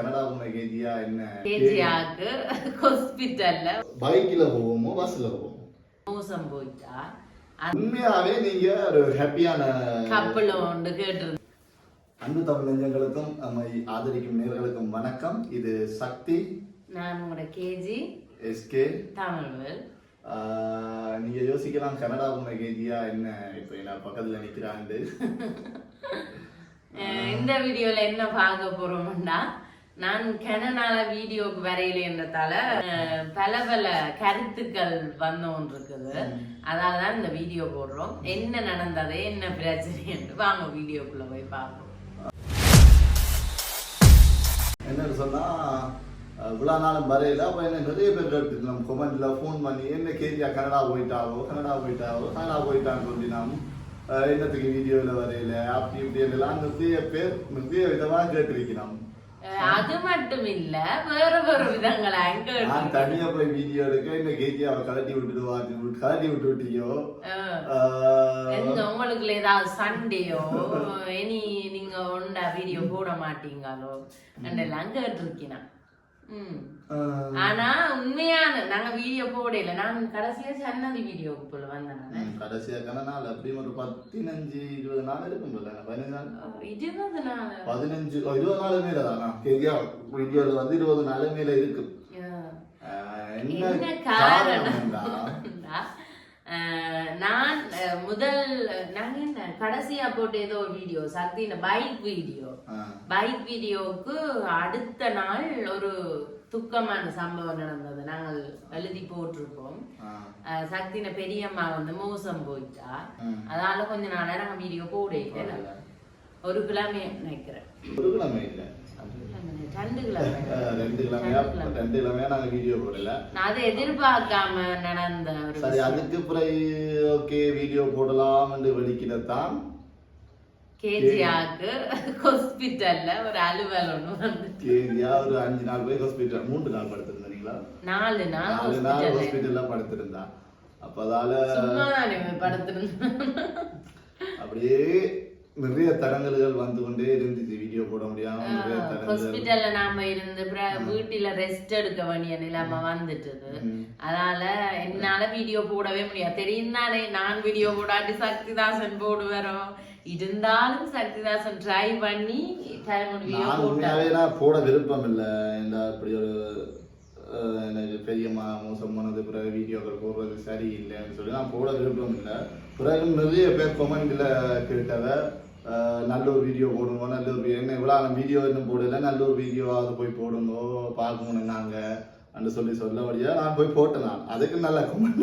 Canada போன கேஜியா என்ன கேஜியாக்கு ஹாஸ்பிட்டல்ல பைக்ல போவோமோ பஸ்ல போவோமோ மோசம் போயிட்டா. உண்மையாவே நீங்க ஒரு ஹாப்பியான கப்பல் ஒன்று கேட்டு அன்பு தமிழ் நெஞ்சங்களுக்கும் நம்மை ஆதரிக்கும் நேர்களுக்கும் வணக்கம். இது சக்தி, நான் உங்களோட கேஜி எஸ்கே தமிழ்வேல். நீங்க யோசிக்கலாம் கனடா போன கேஜியா என்ன இப்ப என்ன பக்கத்துல நிக்கிறாண்டு. இந்த வீடியோல என்ன பார்க்க போறோம்னா, நான் கனடால வீடியோக்கு வரையிலன்றதால பல பல கருத்துக்கள் வந்தோன்னு இருக்குது. அதனாலதான் இந்த வீடியோ போடுறோம். என்ன நடந்தது, என்ன பிரச்சனை, வாங்க வீடியோக்குள்ள போய் பார்ப்போம். என்னன்னு சொன்னா இவ்வளோ நாளும் வரையில அப்போ என்ன நிறைய பேர் எடுத்துக்கலாம் கொமெண்ட்ல ஃபோன் பண்ணி என்ன கேஜியா கனடா போயிட்டான்னு சொல்லி நாம் என்னத்துக்கு வீடியோவில் வரையில அப்படி இப்படி எல்லாம் நிறைய விதமாக கேட்டிருக்கிறோம். அது மட்டும் இல்ல, வேற வேற விதங்களா நான் தனியா போய் வீடியோ எடுக்க என்ன கேஜியாவை கலட்டி விட்டுட்டியோ உங்களுக்கு ஏதாவது சண்டேயோ இனி நீங்க ஒண்டா வீடியோ போட மாட்டீங்களோ எல்லாம் கேட்டிருக்கேன். ஆனா உண்மையான நாங்க வீடியோ போடல. நான் கடைசியா சன்னதி வீடியோக்கு போல வந்தேன். கடைசியா நாள் அப்படி ஒரு 15-20 நாள் இருக்கும். 15 நாள் 20 நாள் 15-20 நாள் மேல தான் கேஜியா வீடியோல வந்து 20 நாள் மேல இருக்கு. என்ன காரணம்? நான் முதல் நாங்க என்ன கடைசியா போட்டு ஏதோ ஒரு வீடியோ சக்தின பைக் வீடியோவுக்கு அடுத்த நாள் ஒரு துக்கமான சம்பவம் நடந்தது. நாங்கள் எழுதி போட்டிருப்போம். சக்தின பெரியம்மா வந்து மோசம் போயிட்டா. அதனால கொஞ்ச நாளா நாங்க வீடியோ போடல. ஒரு கிழமை நினைக்கிறேன். ஒரு கிழமை இல்ல, 2 கிழமையா நாங்க வீடியோ போடல. அதை எதிர்பார்க்காம நடந்த சரி, அதுக்கு பிறகு ஓகே வீடியோ போடலாம் என்று வெடிக்கிறதான் கேஜியாக்கு ஹாஸ்பிட்டல்ல ஒரு அலுவல் ஒண்ணு வந்து கேஜியா ஒரு 5 நாள் போய் ஹாஸ்பிட்டல் 3 நாள் படுத்திருந்தீங்களா? 4 நாள் ஹாஸ்பிட்டல்ல படுத்திருந்தா. அப்ப அதால படுத்திருந்தேன். அப்படியே நிறைய தடங்கல்கள் வந்து கொண்டே இருந்துச்சு. வீடியோ போட முடியாம ஹாஸ்பிட்டல்ல நாம இருந்து வீட்டுல ரெஸ்ட் எடுக்க வேண்டிய நிலைமை வந்துட்டது. அதனால என்னால வீடியோ போடவே முடியாது. தெரியும் தானே, நான் வீடியோ போடாட்டி சக்திதாசன் போடுவாரோ. இருந்தாலும் சக்திதாசன் ட்ரை பண்ணி போட விருப்பம் இல்லை. இப்படி ஒரு எனக்கு பெரியம்மா மோசம் போனது பிறகு வீடியோக்கள் போடுறது சரியில்லைன்னு சொல்லி நான் போட விருப்பம் இல்லை. பிறகு நிறைய பேர் கொமெண்ட்ல கேட்டவ நல்ல ஒரு வீடியோ போடுங்க, நல்ல ஒரு என்ன இவ்வளோ வீடியோ இன்னும் போடல, நல்ல ஒரு வீடியோவாவது போய் போடுங்க பார்க்கணும் நாங்க அப்படின்னு சொல்ல வழியா நான் போய் போட்டேன். நான் அதுக்கு நல்ல கமெண்ட்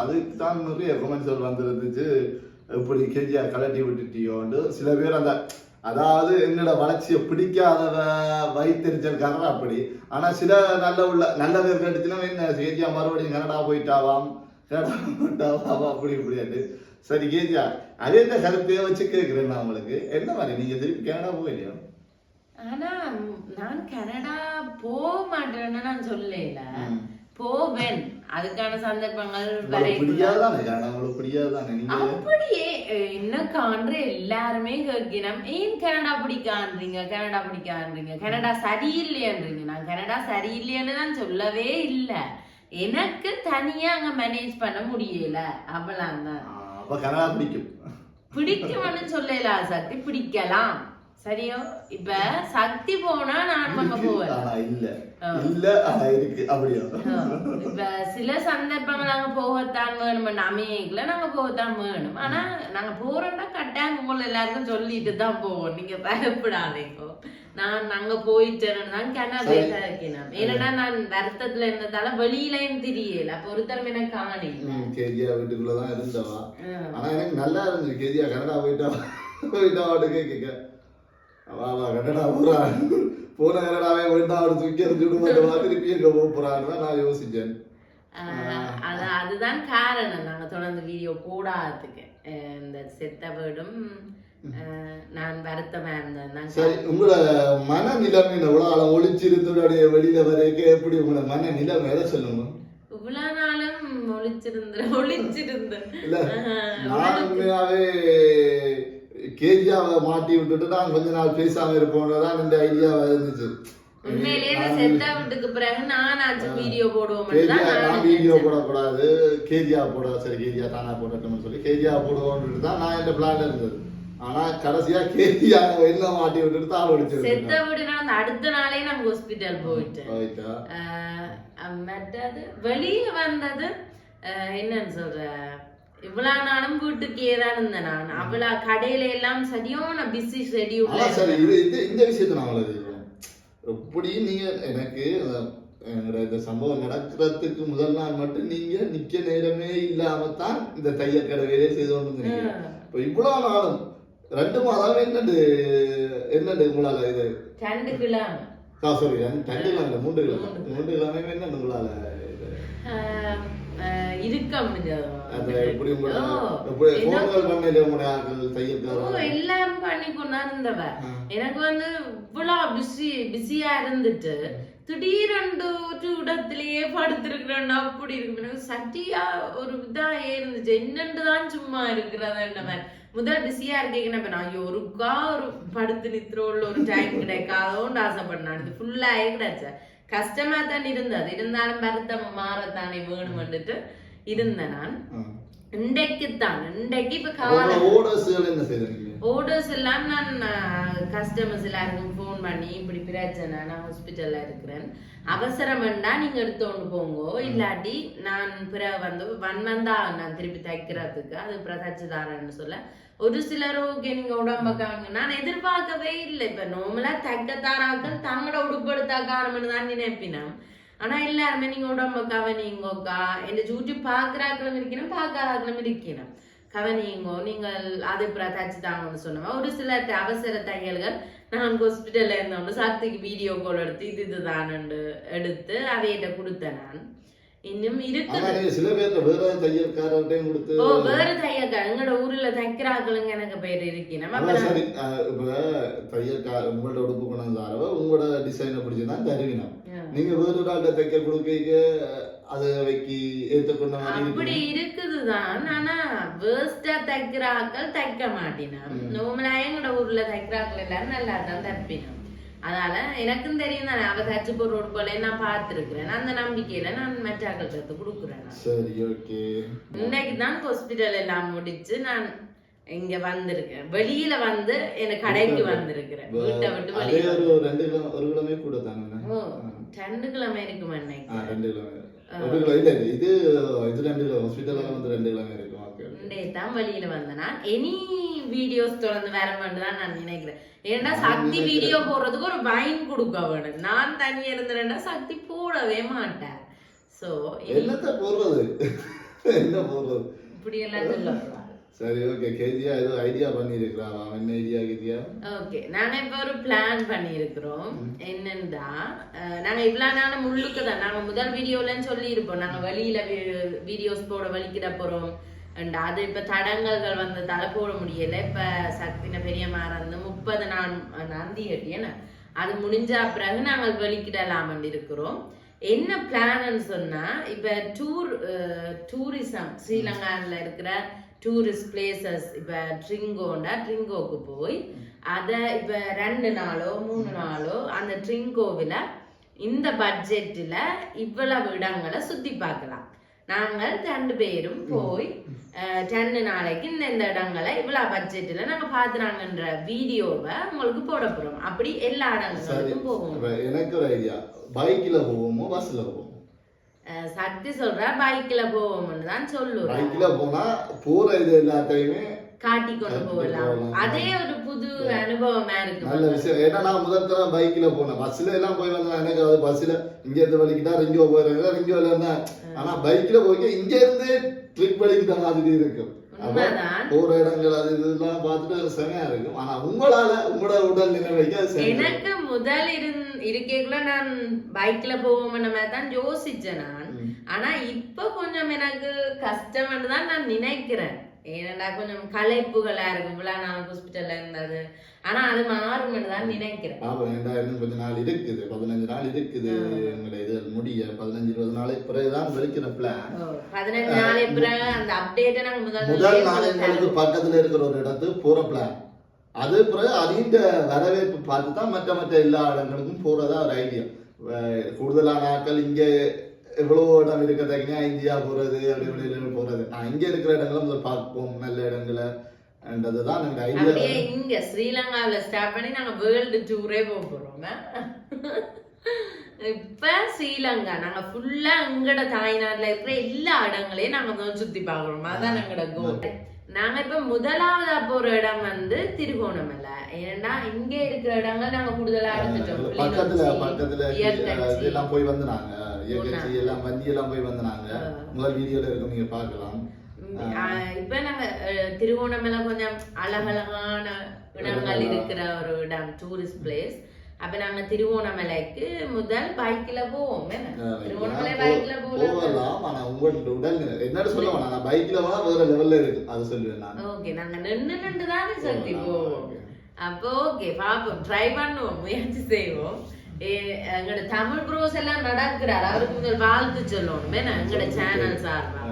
அதுக்கு தான் நிறைய கமெண்ட்ஸ் வந்துருந்துச்சு. எப்படி கேஜியா கலட்டி விட்டுட்டியோண்டு சில பேர் அந்த அதாவது என்னோட வளர்ச்சியை பிடிக்காதவ வைத்தறிச்சல்காரங்க அப்படி. ஆனா சில நல்ல பேர் கேட்டுச்சுன்னா என்ன கேஜியா மறுபடியும் கனடா போயிட்டாவாம் அப்படி இப்படியாட்டு. சரி கேஜியா அதே இந்த கருத்தையே வச்சு கேட்கிறேன் நான் உங்களுக்கு. என்ன மாதிரி நீங்க திருப்பி கனடா போகலையோ? ஆனா நான் கனடா போக மாட்டேன்னு நான் சொல்லல, போவேன். அதுக்கான சந்தர்ப்பங்கள் அப்படியே என்ன காண்ற எல்லாருமே கேட்கணும். ஏன் கனடா பிடிக்கான்றீங்க, கனடா சரியில்லையன்றீங்க. நான் கனடா சரியில்லைன்னு நான் சொல்லவே இல்லை. எனக்கு தனியா அங்க மேனேஜ் பண்ண முடியல, அவ்வளவுதான். பிடிக்கும்னு சொல்லலாம் சக்தி, பிடிக்கலாம் சரியோ. இப்ப சக்தி போனா நான் அங்க போவேன். இப்ப சில சந்தர்ப்பங்கள் நாங்க போகத்தான் வேணும், அமையல நாங்க போகத்தான் வேணும். ஆனா நாங்க போறோம்னா கட்டாயம் உங்களை எல்லாருக்கும் சொல்லிட்டு தான் போவோம். நீங்க பயப்படாதீங்க. நான் அங்க போயிட்டேன்னு தான் கனடா இருக்கேன். ஏன்னா நான் வருத்தத்துல இருந்ததால வெளியிலயும் தெரியல. அப்ப ஒருத்தரம் எனக்கு காணல. கேஜியா வீட்டுக்குள்ளதான் இருந்தவா. ஆனா எனக்கு நல்லா இருந்துச்சு. கேஜியா கனடா போயிட்டா கேட்க கனடா போன கனடாவே வேண்டாம் தூக்கி திருப்பி எங்க போறான்னு நான் யோசிச்சேன். அதுதான் காரணம் நாங்க தொடர்ந்து வீடியோ போடாததுக்கு. இந்த செத்த வீடும் நான் வருத்தமா இருந்தேன். சரி, உங்களோட மனநிலைமை எவ்வளவு ஒளிச்சிருந்து வெளியில வரைக்கும் எப்படி உங்களோட மனநிலைமை எதை சொல்லுங்க? இவ்வளவு நாளும் ஒளிச்சிருந்தேன். இல்ல நான் உண்மையாவே கேஜியாவை மாட்டி விட்டுட்டு நான் கொஞ்ச நாள் பேசாம இருப்போம்னதான் இந்த ஐடியா இருந்துச்சு. உண்மையிலேயே செத்த வீட்டுக்கு பிறகு நானாச்சும் வீடியோ போடுவோம். வீடியோ போடக்கூடாது, கேஜியா போட, சரி கேஜியா தானா போடட்டும்னு சொல்லி கேஜியா போடுவோம்னு தான் நான் என் பிளான் இருந்தது. ஆனா கடைசியா கேஜியா என்ன மாட்டி விட்டுட்டு தான் அடிச்சு செத்த வீடுனா அந்த அடுத்த நாளே நம்ம ஹாஸ்பிட்டல் போயிட்டேன். மற்றது வெளியே வந்தது என்னன்னு சொல்ற, இவ்வளவு நாளும் வீட்டுக்கே தான் இருந்தேன் நான். அவ்வளவு கடையில எல்லாம் சரியான பிஸி ஷெட்யூல். சரி, இந்த விஷயத்தை நான் எப்படி நீங்க எனக்கு என்னோட இந்த சம்பவம் நடக்கிறதுக்கு முதல் நாள் மட்டும் நீங்க நிக்க நேரமே இல்லாம தான் இந்த தையல் கடை வேலையை செய்து கொண்டு இப்ப இவ்வளவு நாளும் 2 மாதம் என்னண்டு உங்களால இது 2 கிலோமீட்டர் சாரி 2 கிலோமீட்டர் 3 கிலோமீட்டர் என்னண்டு உங்களால இருக்க முடியாது. எல்லாரும் பண்ணி கொண்டாந்து இருந்தவ எனக்கு இவ்வளவு பிஸியா இருந்துட்டு திடீரென்று இடத்திலேயே படுத்திருக்கிறேன். அப்படி இருக்கு எனக்கு சட்டியா ஒரு இதா இருந்துச்சு. என்னண்டுதான் சும்மா இருக்கிறத முதல் பிஸியா இருக்கேன். நான் ஒருக்கா ஒரு படுத்து நித்திரோள்ள ஒரு டைம் கிடைக்காதோன்னு ஆசைப்பட்டேன். இது ஃபுல்லாயே கிடைச்ச கஷ்டமா தான் இருந்தது. இருந்தாலும் வருத்தம் மாறத்தானே வேணும்னுட்டு இருந்தேன் நான். இன்றைக்கு இப்ப ஓர்டர்ஸ் எல்லாம் நான் கஸ்டமர்ஸ் எல்லாருக்கும் போன் பண்ணி இப்படி பிரச்சனை, நான் ஹாஸ்பிட்டல்ல இருக்கிறேன், அவசரம் வேண்டா நீங்க எடுத்துட்டு போங்க, இல்லாட்டி நான் பிற 1 month நான் திருப்பி தைக்கிறதுக்கு அது பிரதச்சுதாரன்னு சொல்ல. ஒரு சிலர் ஓகே நீங்க உடம்பக்காங்க, நான் எதிர்பார்க்கவே இல்லை. இப்ப நார்மலா தைக்கத்தாராக்கள் தங்களோட உடுப்பு எடுத்தா காரணம்னு தான் நினைப்பினா. ஆனா எல்லாருமே நீங்க உடம்ப கவனிங்கோக்கா, என்ன சூட்டி பாக்குறாக்களும் இருக்கணும், பாக்காராக்களும் இருக்கணும், கவனிங்கோ நீங்கள் அது தச்சு தாங்கன்னு சொன்னவா. ஒரு சில அவசர தையல்கள் நான் ஹாஸ்பிட்டல்ல இருந்தோம் சக்திக்கு வீடியோ கால் எடுத்து இதுதான் எடுத்து அவையிட்ட கொடுத்தேன். நான் இன்னும் இருக்கு சில பேர் வேற தையல்காரர்கிட்டையும் கொடுத்து வேற தையல்கார எங்களோட ஊர்ல தைக்கிறாக்களுங்க எனக்கு பேர் இருக்கணும். இப்ப தையல்கார உங்களோட உடுப்பு கொண்டாந்தாரவ உங்களோட டிசைனை பிடிச்சுதான் தருவினோம். நீங்க வேற ஒரு ஆள்கிட்ட தைக்க கொடுக்க அதை வைக்கி ஏற்றுக்கொண்ட மாதிரி அப்படி இருக்குதுதான். ஆனா வேர்ஸ்டா தைக்கிறாக்கள் தைக்க மாட்டினோம். நார்மலா எங்களோட ஊர்ல தைக்கிறாக்கள் எல்லாரும் நல்லா தான் தைப்பினோம். அதனால எனக்கும் தெரியும் தானே, அவ தச்சு போற உடுப்பலை நான் பார்த்திருக்கிறேன். அந்த நம்பிக்கையில நான் மெட்டாக்கள் எடுத்து கொடுக்குறேன். சரி, ஓகே. இன்னைக்கு தான் ஹாஸ்பிட்டல் எல்லாம் முடிச்சு நான் இங்க வந்திருக்கேன். வெளியில எனக்கு கடைக்கு வந்திருக்கிறேன். வீட்டை விட்டு வெளியில 2 கிலோமே கூட தானே. 2 கிலோமே இருக்குமா இன்னைக்கு? 2 கிலோமே. இது 2 கிலோ ஹாஸ்பிட்டல்ல 2 கிலோமே இருக்கும். தான் வெளியில வந்தேன். நான் எனி வீடியோஸ் தொடர்ந்து வர வேண்டுதான் நான் நினைக்கிறேன். ஏன்னா சக்தி வீடியோ போடுறதுக்கு ஒரு பைன் கொடுக்க வேணும். நான் தனியா இருந்தேன்னா சக்தி போடவே மாட்டேன். சோ என்னத்த போடுறது, என்ன போடுறது இப்படி எல்லாம் சொல்லுவாங்க. சரி, ஓகே. கேஜியா ஏதோ ஐடியா பண்ணிருக்கா? என்ன ஐடியா கேஜியா? ஓகே, நாங்க இப்ப ஒரு பிளான் பண்ணிருக்கிறோம். என்னன்னா நாங்க இவ்வளவு நாள் முள்ளுக்கு தான் நாங்க முதல் வீடியோலன்னு சொல்லி இருப்போம். நாங்க வெளியில வீடியோஸ் போட வலிக்கிட போறோம். அது இப்ப தடங்கல்கள் வந்ததால போட முடியல. இப்ப சக்தின பெரிய மாறந்து 30 நாள் நந்தி கட்டியன அது முடிஞ்ச பிறகு நாங்கள் வெளிக்கிடலாம் இருக்கிறோம். என்ன பிளான்னு சொன்னா, இப்ப டூரிசம் ஸ்ரீலங்கால இருக்கிற டூரிஸ்ட் பிளேசஸ், இப்ப ட்ரிங்கோக்கு போய் அத இப்ப 2 நாளோ 3 நாளோ அந்த ட்ரிங்கோவில இந்த பட்ஜெட்ல இவ்வளவு இடங்களை சுத்தி பார்க்கலாம். நாங்கள் 2 பேரும் போய் 2 நாளைக்கு இந்த இடங்களை இவ்வளவு பட்ஜெட்ல நாங்க பாத்துறாங்கன்ற வீடியோவை உங்களுக்கு போட போறோம். அப்படி எல்லா இடங்களுக்கும் போவோம். எனக்கு ஒரு ஐடியா, பைக்ல போவோமோ பஸ்ல போவோம்? சக்தி சொல்ற பைக்ல போவோம்னு தான் சொல்லுவோம். பைக்ல போனா போற இது எல்லாத்தையுமே காட்டி கொண்டு போகலாம். அதே ஒரு புது அனுபவமா இருக்கு. நல்ல விஷயம். ஏன்னா நான் முதல் தடவை பைக்ல போனேன். பஸ்ல எல்லாம் போய் வந்தேன். எனக்கு அது பஸ்ல இங்க இருந்து வலிக்கிட்டா ரிங்கோ போயிருங்க, ரிங்கோல இருந்தா. ஆனா பைக்ல போய் இங்க இருந்து ட்ரிப் வலிக்கிட்ட மாதிரி இருக்கும். போற இடங்கள் அது இதெல்லாம் பார்த்துட்டு செமையா இருக்கும். ஆனா உங்களோட உடல் நிலைமைக்கு எனக்கு முதல் இருக்கேக்குள்ள நான் பைக்ல போவோம்னு மாதிரி தான் யோசிச்சேன் நான். ஆனா இப்ப கொஞ்சம் எனக்கு கஷ்டம்னு தான் நான் நினைக்கிறேன். ஏன்னா கொஞ்சம் களைப்புகளா இருக்கும். இவ்வளவு நாள் ஹாஸ்பிட்டல்ல இருந்தது. ஆனா அது மாறும்னு தான் நினைக்கிறேன். இன்னும் கொஞ்ச நாள் இருக்குது, 15 நாள் இருக்குது. இது முடிய 15-20 நாளைக்கு பிறகுதான் வெளிக்கிற பிளான். 15 நாளைக்கு பிறகு அந்த அப்டேட்டை நாங்க முதல் நாள் எங்களுக்கு பக்கத்துல இருக்கிற ஒரு இடத்துக்கு போற பிளான். அது பிறகு அதிக வரவேற்பு பார்த்து தான் மற்ற எல்லா இடங்களுக்கும் போறதா ஒரு ஐடியா. கூடுதலான ஆட்கள் இங்க எவ்வளவு இடம் இருக்கிறதா இந்தியா போறது அப்படி வெளியில போறது, நான் இங்க இருக்கிற இடங்களை முதல் பார்ப்போம் நல்ல இடங்களைன்றதுதான் எங்க ஐடியா. இங்க ஸ்ரீலங்காவில ஸ்டார்ட் பண்ணி நாங்க வேர்ல்டு டூரே போறோம். இப்ப ஸ்ரீலங்கா நாங்க ஃபுல்லா எங்கட தாய்நாட்டுல இருக்கிற எல்லா இடங்களையும் நாங்க சுத்தி பாக்குறோம். அதான் எங்கட கோல். நாங்க இப்ப முதலாவதா போற இடம் வந்து திருகோணமலை. ஏன்னா இங்க இருக்கிற இடங்கள் நாங்க கூடுதலா எடுத்துட்டோம். பக்கத்துல எல்லாம் போய் வந்து நாங்க எல்லாம் வண்டி எல்லாம் போய் வந்து நாங்க முதல் வீடியோல இருக்கும், நீங்க பாக்கலாம். இப்ப நாங்க திருகோணமலை கொஞ்சம் அழகழகான இடங்கள் இருக்கிற ஒரு இடம், டூரிஸ்ட் பிளேஸ். அப்ப நாங்க திருவோணமலைக்கு முதல் பைக்ல போவோம். திருவோணமலை பைக்ல போகலாம். ஆனா உங்களோட உடல் என்னன்னு சொல்ல வேணாம், நான் பைக்ல வா வேற லெவல்ல இருக்கு அது சொல்லுவேன் நான். ஓகே, நாங்க நின்று தானே சக்தி போவோம். அப்போ ஓகே பாப்போம், ட்ரை பண்ணுவோம், முயற்சி செய்வோம். எங்களோட தமிழ் ப்ரோஸ் எல்லாம் நடக்கிறார், அவருக்கு முதல் வாழ்த்து சொல்லணும். எங்களோட சேனல் சார்பா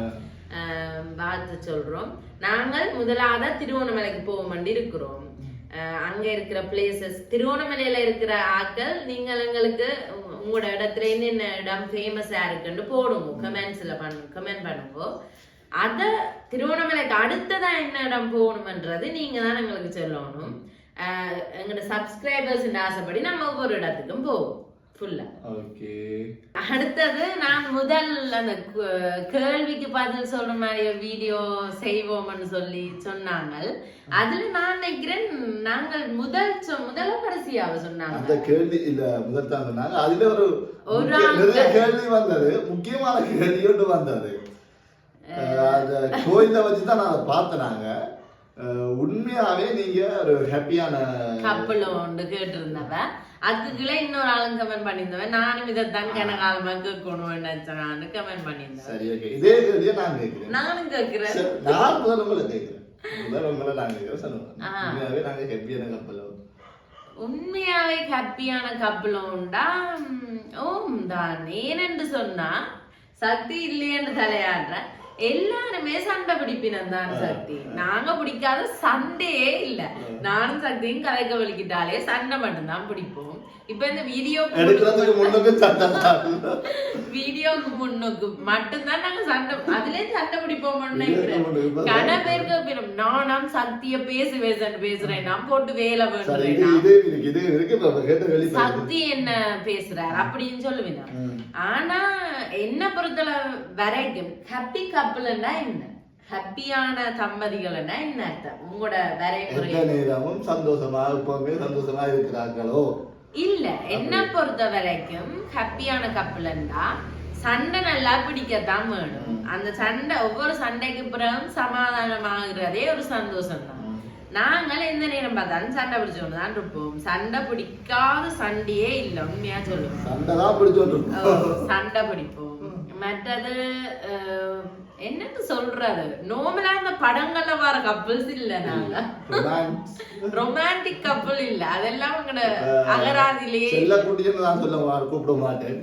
வாழ்த்து சொல்றோம். நாங்கள் முதலாக திருவோணமலைக்கு போவோம் வேண்டி இருக்கிறோம். அங்க இருக்கிற பிளேசஸ், திருவோணமலையில இருக்கிற ஆட்கள் நீங்கள் எங்களுக்கு உங்களோட இடத்துல என்னென்ன இடம் ஃபேமஸா இருக்குன்னு போடுங்க, கமெண்ட் பண்ணுங்க. அத திருவோணமலைக்கு அடுத்ததா என்ன இடம் போகணும்ன்றது நீங்க தான் எங்களுக்கு சொல்லணும். எங்களோட சப்ஸ்கிரைபர்ஸ் ஆசைப்படி நம்ம ஒவ்வொரு இடத்துக்கும் போவோம் ஃபுல்லா. ஓகே, அடுத்தது நான் முதல் அந்த கேள்விக்கு பதில் சொல்ற மாதிரி ஒரு வீடியோ செய்வோம்னு சொல்லி சொன்னாங்க. அதுல நான் நினைக்கிறேன் நாங்கள் முதல்ல கடைசியாவ சொன்னாங்க அந்த கேள்வி இல்ல, முதல் தான் சொன்னாங்க. அதுல ஒரு நிறைய கேள்வி வந்தது, முக்கியமான கேள்வி ஒன்று வந்தது. அந்த கோயில வச்சுதான் நான் பார்த்தேனாங்க. உண்மையாவே நீங்க ஒரு ஹாப்பியான கப்பல் ஒன்று கேட்டிருந்தவ, அதுக்குள்ள இன்னொரு ஆளும் கமெண்ட் பண்ணியிருந்தவன். நானும் இதைத்தான் கனகாலமா கேட்கணும் நினைச்சான்னு கமெண்ட் பண்ணியிருந்தேன். சரி, ஓகே, இதே கேள்வியை நான் கேட்கிறேன். நானும் கேட்கிறேன். நான் முதல்ல உங்களை கேட்கிறேன். முதல்ல உங்களை நான் கேட்கிறேன். சொல்லுங்க, உண்மையாவே நாங்க ஹாப்பியான கப்பல்? உண்மையாவே ஹாப்பியான கப்பலோண்டா ஓம் தான். ஏனென்று சொன்னா சக்தி இல்லையென்று தலையாடுற எல்லாருமே சண்டை பிடிப்பினம் தான் சக்தி. நாங்க பிடிக்காத சண்டையே இல்ல. நானும் சக்தியும் கலைக்க வலிக்கிட்டாலே சண்டை மட்டும்தான் பிடிப்போம். இப்ப இந்த வீடியோக்கு முன்னுக்கு மட்டும்தான் நாங்க சண்டை, அதுலயே சண்டை பிடிப்போம். கன பேருக்கு நானும் சக்திய பேசுறேன், நான் போட்டு வேலை வேணும், சக்தி என்ன பேசுறாரு அப்படின்னு சொல்லுவேன். ஆனா என்ன பொறுத்தல வரைக்கும் ஹாப்பி கப்பல்னா என்ன, ஹாப்பியான தம்பதிகள்னா என்ன அர்த்தம்? உங்களோட நேரமும் சந்தோஷமா சந்தோஷமா இருக்கிறார்களோ இல்ல. என்ன பொறுத்த வரைக்கும் ஹாப்பியான கப்பல்னா சண்டை நல்லா பிடிக்கத்தான் வேணும். அந்த சண்டை ஒவ்வொரு சண்டைக்கு பிறகும் சமாதானமாகிறதே ஒரு சந்தோஷம் தான். நாங்கள் எந்த நேரம் பார்த்தாலும் சண்டை பிடிச்சோன்னு தான் இருப்போம். சண்டை பிடிக்காத சண்டையே இல்ல, உண்மையா சொல்லுவோம். சண்டை பிடிப்போம். மற்றது என்னன்னு சொல்றது, நோமலா இந்த படங்கள்ல வர கப்பல்ஸ் இல்ல, நாங்க ரொமான்டிக் கப்பல் இல்ல. அதெல்லாம் உங்களோட அகராதிலேயே கூப்பிட மாட்டேன்.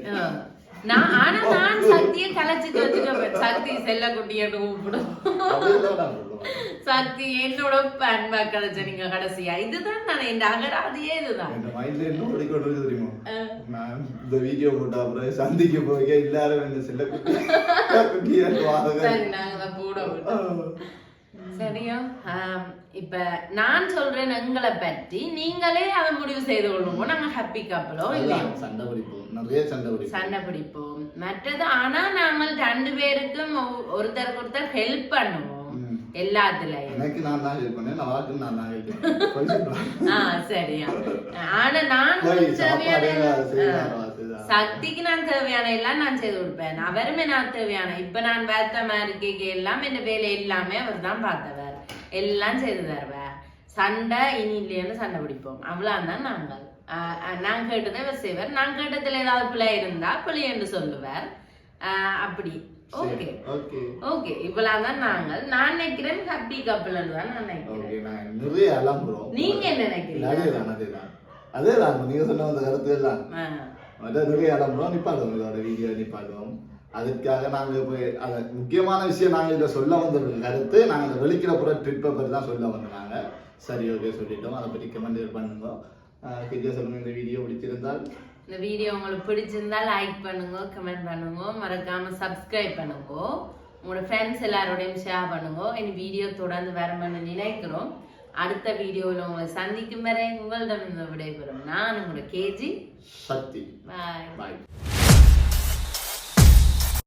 ஆனா நான் சக்தியை கலைச்சிட்டு வச்சுக்க, சக்தி செல்ல குட்டியன்னு கூப்பிடும். சக்தி என்னோட அன்பா கிடைச்ச நீங்க கடைசியா, இதுதான் நான் என் அகராதியே இதுதான். இந்த வீடியோ போட்டா அப்புறம் சந்திக்க போய் எல்லாரும் செல்ல குட்டி சரி, நாங்க போட சரியா. இப்ப நான் சொல்றேன் எங்களை பற்றி, நீங்களே அதை முடிவு செய்து கொள்ளுவோம். நாங்க ஹாப்பி கப்பலோ இல்லையோ சண்டை பிடிப்போம், நிறைய சண்டை பிடிப்போம். மற்றது ஆனா நாங்கள் 2 பேருக்கும் ஒருத்தருக்கு ஒருத்தர் ஹெல்ப் பண்ணுவோம் எல்லாத்துலயும். எனக்கு நான் தான் ஹெல்ப் பண்ணேன், நான் தான் ஹெல்ப் பண்ணேன். சரியா. ஆனா நான் சக்திக்கு நான் தேவையான எல்லாம் நான் செய்து கொடுப்பேன், அவருமே நான் தேவையான. இப்ப நான் வேத்த மாதிரி எல்லாம் என்ன வேலை எல்லாமே அவர் தான் பார்த்தவர், எல்லாம் செய்து தருவார். சண்டை இனி இல்லைன்னு சண்டை பிடிப்போம், அவ்வளவுதான். நாங்கள் நான் கேட்டதை அவர் செய்வார், நான் கேட்டதுல ஏதாவது பிள்ளை இருந்தா பிள்ளை என்று சொல்லுவார். அப்படி ஓகே ஓகே, இவ்வளவுதான் நாங்கள். நான் நினைக்கிறேன் ஹாப்பி கப்பல் தான் நான் நினைக்கிறேன். நீங்க என்ன நினைக்கிறீங்க? அதேதான் நீங்க சொன்ன அந்த கருத்து எல்லாம் நிறைய அலம்புறோம், நிப்பாடுவோம், இதோட வீடியோ நிப்பாடுவோம். அதுக்காக நாங்க போய் அதை முக்கியமான விஷயம் நாங்க இதை சொல்ல வந்த கருத்து, நாங்க வெளிக்கிற புற ட்ரிப்பை பற்றி தான் சொல்ல வந்தாங்க. சரி ஓகே சொல்லிட்டோம். அதை பற்றி கமெண்ட் பண்ணுங்க. கிஜா சொல்லுங்க, இந்த வீடியோ பிடிச்சிருந்தால், இந்த வீடியோ உங்களுக்கு பிடிச்சிருந்தா லைக் பண்ணுங்க, கமெண்ட் பண்ணுங்க, மறக்காம சப்ஸ்கிரைப் பண்ணுங்க, உங்களோட ஃப்ரெண்ட்ஸ் எல்லாரோடையும் ஷேர் பண்ணுங்க. இனி வீடியோ தொடர்ந்து வரணும்னு நினைக்கிறோம். அடுத்த வீடியோவில் உங்களை சந்திக்கும் வரை உங்களிடம் விடைபெறும் நான் உங்களோட கேஜி சக்தி. பாய். பாய்.